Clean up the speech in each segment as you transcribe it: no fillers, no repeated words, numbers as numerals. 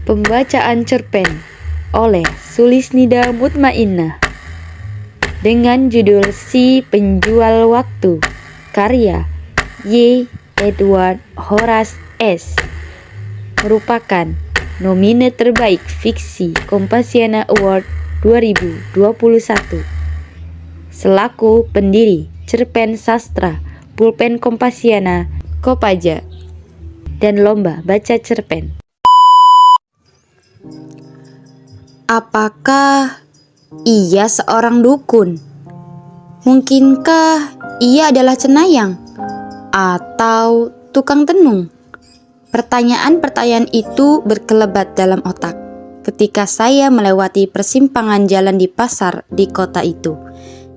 Pembacaan cerpen oleh Sulisnida Mutmainnah dengan judul Si Penjual Waktu, karya Y. Edward Horace S. merupakan nomine terbaik fiksi Kompasiana Award 2021 selaku pendiri cerpen sastra Pulpen Kompasiana Kopaja dan lomba baca cerpen. Apakah ia seorang dukun? Mungkinkah ia adalah cenayang? Atau tukang tenung? Pertanyaan-pertanyaan itu berkelebat dalam otak ketika saya melewati persimpangan jalan di pasar di kota itu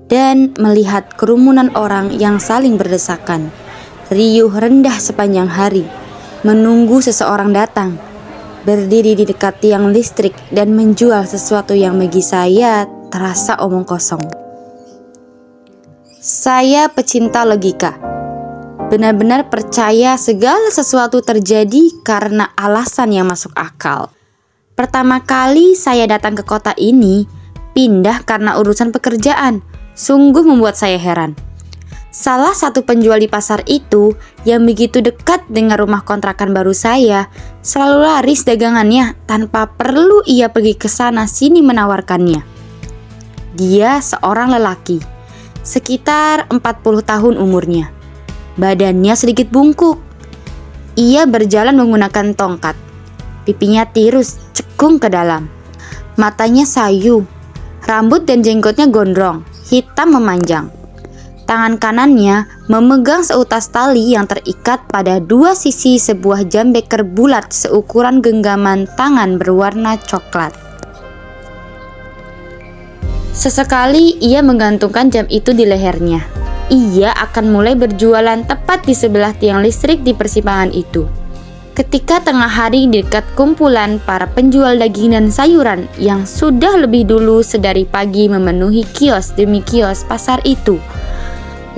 dan melihat kerumunan orang yang saling berdesakan, riuh rendah sepanjang hari, menunggu seseorang datang, berdiri di dekat tiang listrik dan menjual sesuatu yang bagi saya terasa omong kosong. Saya pecinta logika. Benar-benar percaya segala sesuatu terjadi karena alasan yang masuk akal. Pertama kali saya datang ke kota ini, pindah karena urusan pekerjaan. Sungguh membuat saya heran. Salah satu penjual di pasar itu yang begitu dekat dengan rumah kontrakan baru saya selalu laris dagangannya tanpa perlu ia pergi ke sana sini menawarkannya. Dia seorang lelaki, sekitar 40 tahun umurnya. Badannya sedikit bungkuk. Ia berjalan menggunakan tongkat. Pipinya tirus, cekung ke dalam. Matanya sayu. Rambut dan jenggotnya gondrong, hitam memanjang. Tangan kanannya memegang seutas tali yang terikat pada dua sisi sebuah jam beker bulat seukuran genggaman tangan berwarna coklat. Sesekali ia menggantungkan jam itu di lehernya. Ia akan mulai berjualan tepat di sebelah tiang listrik di persimpangan itu. Ketika tengah hari di dekat kumpulan para penjual daging dan sayuran yang sudah lebih dulu sedari pagi memenuhi kios demi kios pasar itu,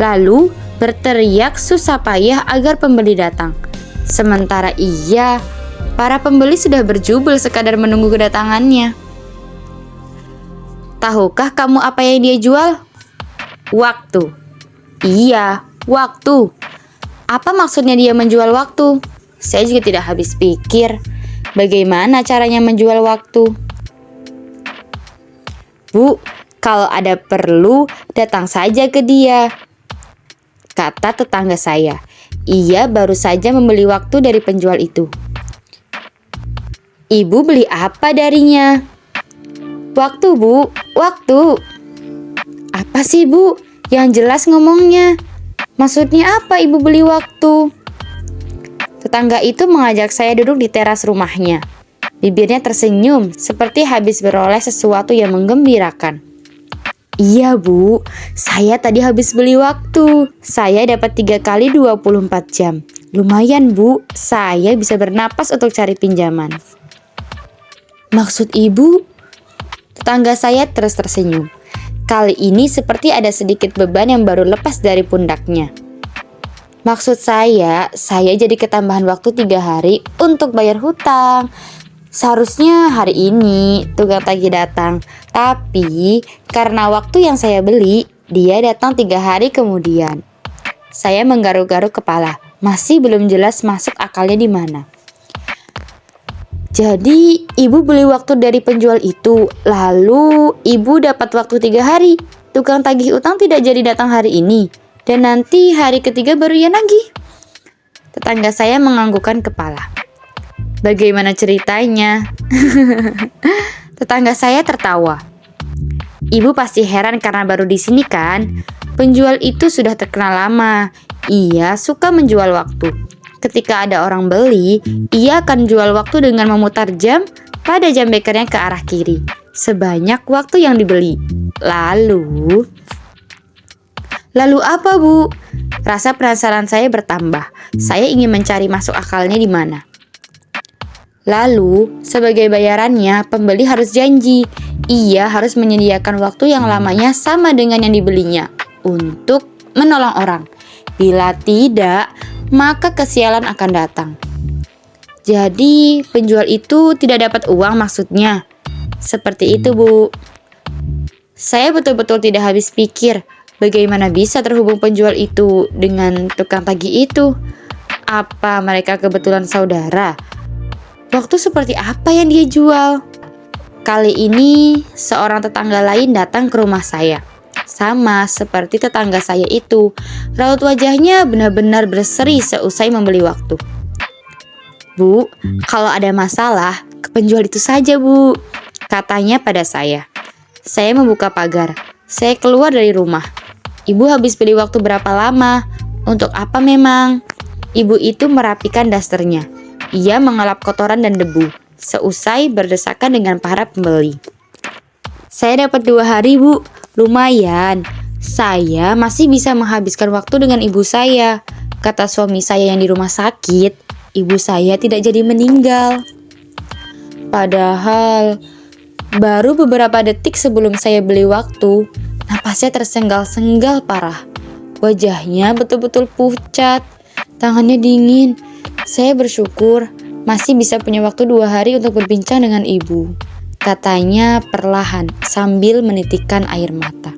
lalu berteriak susah payah agar pembeli datang. Sementara para pembeli sudah berjubel sekadar menunggu kedatangannya. Tahukah kamu apa yang dia jual? Waktu. Iya, waktu. Apa maksudnya dia menjual waktu? Saya juga tidak habis pikir. Bagaimana caranya menjual waktu? Bu, kalau ada perlu, datang saja ke dia, kata tetangga saya. Ia baru saja membeli waktu dari penjual itu. Ibu beli apa darinya? Waktu, Bu, waktu. Apa sih, Bu? Yang jelas ngomongnya. Maksudnya apa ibu beli waktu? Tetangga itu mengajak saya duduk di teras rumahnya. Bibirnya tersenyum seperti habis beroleh sesuatu yang menggembirakan. Iya, Bu, saya tadi habis beli waktu. Saya dapat 3 kali 24 jam. Lumayan, Bu, saya bisa bernapas untuk cari pinjaman. Maksud ibu? Tetangga saya terus tersenyum. Kali ini seperti ada sedikit beban yang baru lepas dari pundaknya. Maksud saya jadi ketambahan waktu 3 hari untuk bayar hutang. Seharusnya hari ini tukang tagih datang, tapi karena waktu yang saya beli, dia datang 3 hari kemudian. Saya menggaruk-garuk kepala, masih belum jelas masuk akalnya di mana. Jadi ibu beli waktu dari penjual itu, lalu ibu dapat waktu 3 hari. Tukang tagih utang tidak jadi datang hari ini, dan nanti hari ketiga baru ia nagih. Tetangga saya menganggukkan kepala. Bagaimana ceritanya? Tetangga saya tertawa. Ibu pasti heran karena baru di sini kan? Penjual itu sudah terkenal lama. Ia suka menjual waktu. Ketika ada orang beli, ia akan jual waktu dengan memutar jam pada jam bekernya ke arah kiri, sebanyak waktu yang dibeli. Lalu apa, Bu? Rasa penasaran saya bertambah. Saya ingin mencari masuk akalnya di mana. Lalu, sebagai bayarannya, pembeli harus janji. Ia harus menyediakan waktu yang lamanya sama dengan yang dibelinya untuk menolong orang. Bila tidak, maka kesialan akan datang. Jadi penjual itu tidak dapat uang maksudnya. Seperti itu, Bu. Saya betul-betul tidak habis pikir bagaimana bisa terhubung penjual itu dengan tukang tagih itu. Apa mereka kebetulan saudara? Waktu seperti apa yang dia jual? Kali ini seorang tetangga lain datang ke rumah saya. Sama seperti tetangga saya itu, raut wajahnya benar-benar berseri seusai membeli waktu. Bu, kalau ada masalah, ke penjual itu saja, Bu, katanya pada saya. Saya membuka pagar. Saya keluar dari rumah. Ibu habis beli waktu berapa lama? Untuk apa memang? Ibu itu merapikan dasternya. Ia mengelap kotoran dan debu. Seusai berdesakan dengan para pembeli. Saya dapat 2 hari, Bu. Lumayan. Saya masih bisa menghabiskan waktu dengan ibu saya. Kata suami saya yang di rumah sakit, ibu saya tidak jadi meninggal. Padahal baru beberapa detik sebelum saya beli waktu, napasnya tersenggal-senggal parah. Wajahnya betul-betul pucat, tangannya dingin. Saya bersyukur masih bisa punya waktu 2 hari untuk berbincang dengan ibu. Katanya perlahan sambil menitikkan air mata.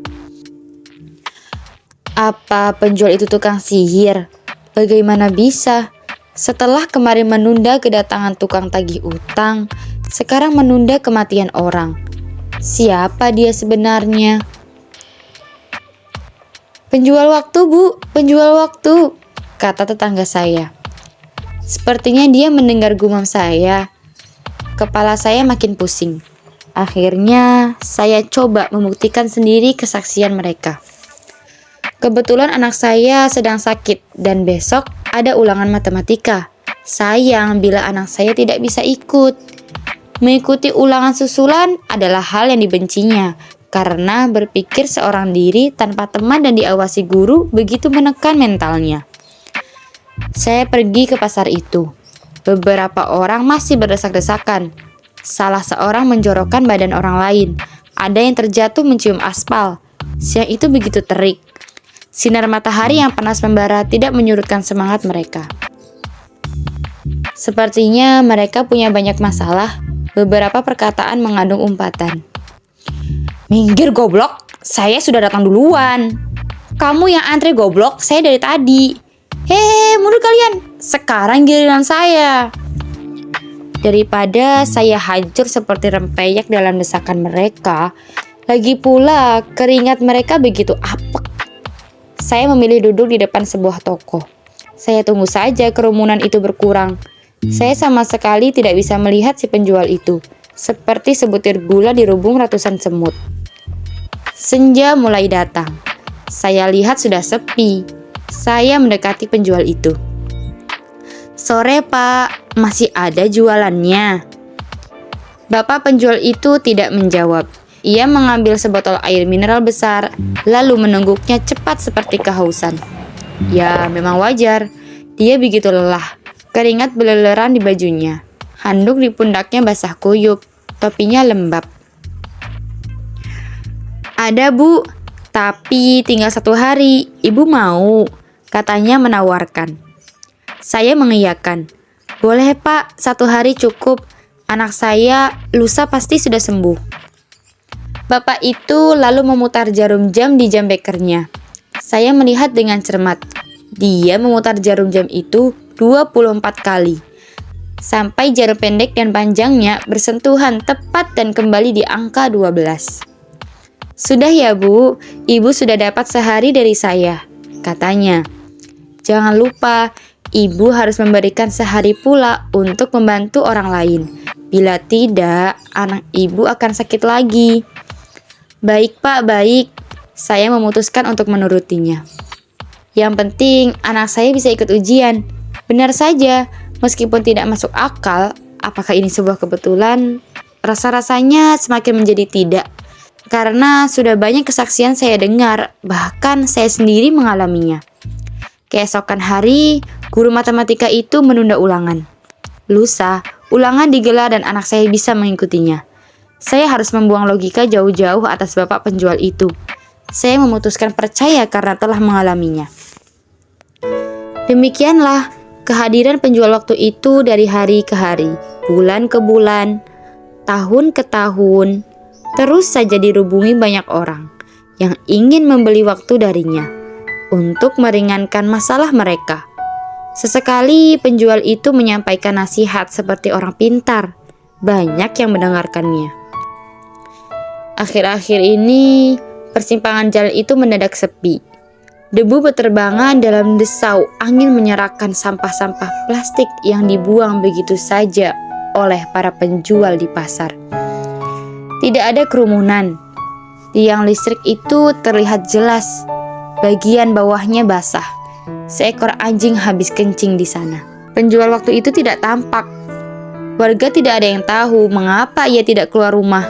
Apa penjual itu tukang sihir? Bagaimana bisa? Setelah kemarin menunda kedatangan tukang tagih utang, sekarang menunda kematian orang. Siapa dia sebenarnya? Penjual waktu, Bu, penjual waktu, kata tetangga saya. Sepertinya dia mendengar gumam saya. Kepala saya makin pusing. Akhirnya, saya coba membuktikan sendiri kesaksian mereka. Kebetulan anak saya sedang sakit dan besok ada ulangan matematika. Sayang bila anak saya tidak bisa ikut. Mengikuti ulangan susulan adalah hal yang dibencinya karena berpikir seorang diri tanpa teman dan diawasi guru begitu menekan mentalnya. Saya pergi ke pasar itu. Beberapa orang masih berdesak-desakan. Salah seorang menjorokkan badan orang lain. Ada yang terjatuh mencium aspal. Siang itu begitu terik. Sinar matahari yang panas membara tidak menyurutkan semangat mereka. Sepertinya mereka punya banyak masalah. Beberapa perkataan mengandung umpatan. Minggir goblok, saya sudah datang duluan. Kamu yang antre goblok, saya dari tadi. Hehe, mundur kalian. Sekarang giliran saya. Daripada saya hancur seperti rempeyek dalam desakan mereka, lagi pula keringat mereka begitu apek. Saya memilih duduk di depan sebuah toko. Saya tunggu saja kerumunan itu berkurang. Saya sama sekali tidak bisa melihat si penjual itu, seperti sebutir gula di rubung ratusan semut. Senja mulai datang. Saya lihat sudah sepi. Saya mendekati penjual itu. Sore, Pak, masih ada jualannya? Bapak penjual itu tidak menjawab. Ia mengambil sebotol air mineral besar, lalu menengguknya cepat seperti kehausan. Ya, memang wajar. Dia begitu lelah. Keringat beleleran di bajunya. Handuk di pundaknya basah kuyup. Topinya lembab. Ada, Bu. Tapi tinggal 1 hari. Ibu mau? Katanya menawarkan. Saya mengiyakan. Boleh, Pak. 1 hari cukup. Anak saya lusa pasti sudah sembuh. Bapak itu lalu memutar jarum jam di jam bekernya. Saya melihat dengan cermat. Dia memutar jarum jam itu 24 kali. Sampai jarum pendek dan panjangnya bersentuhan tepat dan kembali di angka 12. Sudah ya, Bu. Ibu sudah dapat sehari dari saya, katanya. Jangan lupa, Ibu harus memberikan sehari pula untuk membantu orang lain. Bila tidak, anak Ibu akan sakit lagi. Baik, Pak, baik. Saya memutuskan untuk menurutinya. Yang penting, anak saya bisa ikut ujian. Benar saja, meskipun tidak masuk akal, apakah ini sebuah kebetulan? Rasa-rasanya semakin menjadi tidak. Karena sudah banyak kesaksian saya dengar, bahkan saya sendiri mengalaminya. Keesokan hari, guru matematika itu menunda ulangan. Lusa, ulangan digelar dan anak saya bisa mengikutinya. Saya harus membuang logika jauh-jauh atas bapak penjual itu. Saya memutuskan percaya karena telah mengalaminya. Demikianlah, Kehadiran penjual waktu itu dari hari ke hari, bulan ke bulan, tahun ke tahun, terus saja dirubungi banyak orang yang ingin membeli waktu darinya untuk meringankan masalah mereka. Sesekali penjual itu menyampaikan nasihat seperti orang pintar. Banyak yang mendengarkannya. Akhir-akhir ini, persimpangan jalan itu mendadak sepi. Debu berterbangan dalam desau angin menyerahkan sampah-sampah plastik yang dibuang begitu saja oleh para penjual di pasar. Tidak ada kerumunan. Tiang listrik itu terlihat jelas. Bagian bawahnya basah. Seekor anjing habis kencing di sana. Penjual waktu itu tidak tampak. Warga tidak ada yang tahu mengapa ia tidak keluar rumah.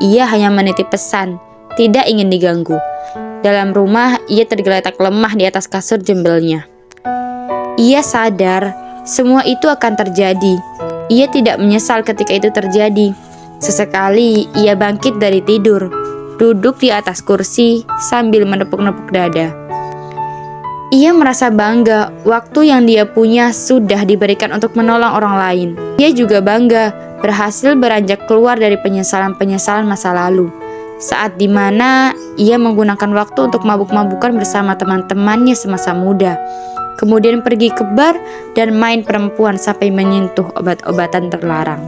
Ia hanya menitip pesan, tidak ingin diganggu. Dalam rumah, ia tergeletak lemah di atas kasur jembelnya. Ia sadar semua itu akan terjadi. Ia tidak menyesal ketika itu terjadi. Sesekali ia bangkit dari tidur, duduk di atas kursi sambil menepuk-nepuk dada. Ia merasa bangga waktu yang dia punya sudah diberikan untuk menolong orang lain. Ia juga bangga berhasil beranjak keluar dari penyesalan-penyesalan masa lalu. Saat dimana ia menggunakan waktu untuk mabuk-mabukan bersama teman-temannya semasa muda. Kemudian pergi ke bar dan main perempuan sampai menyentuh obat-obatan terlarang.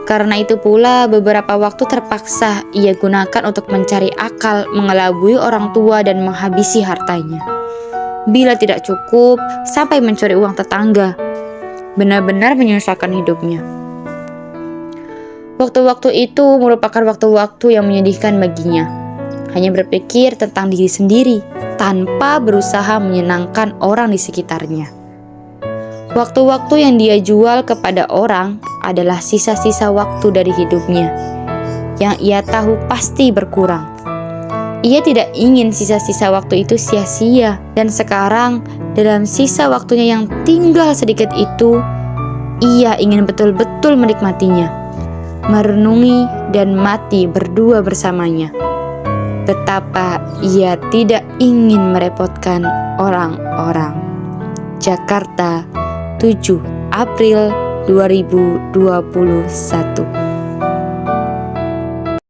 Karena itu pula beberapa waktu terpaksa ia gunakan untuk mencari akal, mengelabui orang tua dan menghabisi hartanya. Bila tidak cukup, sampai mencuri uang tetangga. Benar-benar menyusahkan hidupnya. Waktu-waktu itu merupakan waktu-waktu yang menyedihkan baginya. Hanya berpikir tentang diri sendiri, tanpa berusaha menyenangkan orang di sekitarnya. Waktu-waktu yang dia jual kepada orang adalah sisa-sisa waktu dari hidupnya, yang ia tahu pasti berkurang. Ia tidak ingin sisa-sisa waktu itu sia-sia, dan sekarang dalam sisa waktunya yang tinggal sedikit itu, ia ingin betul-betul menikmatinya, merenungi dan mati berdua bersamanya. Betapa ia tidak ingin merepotkan orang-orang. Jakarta, 7 April 2021.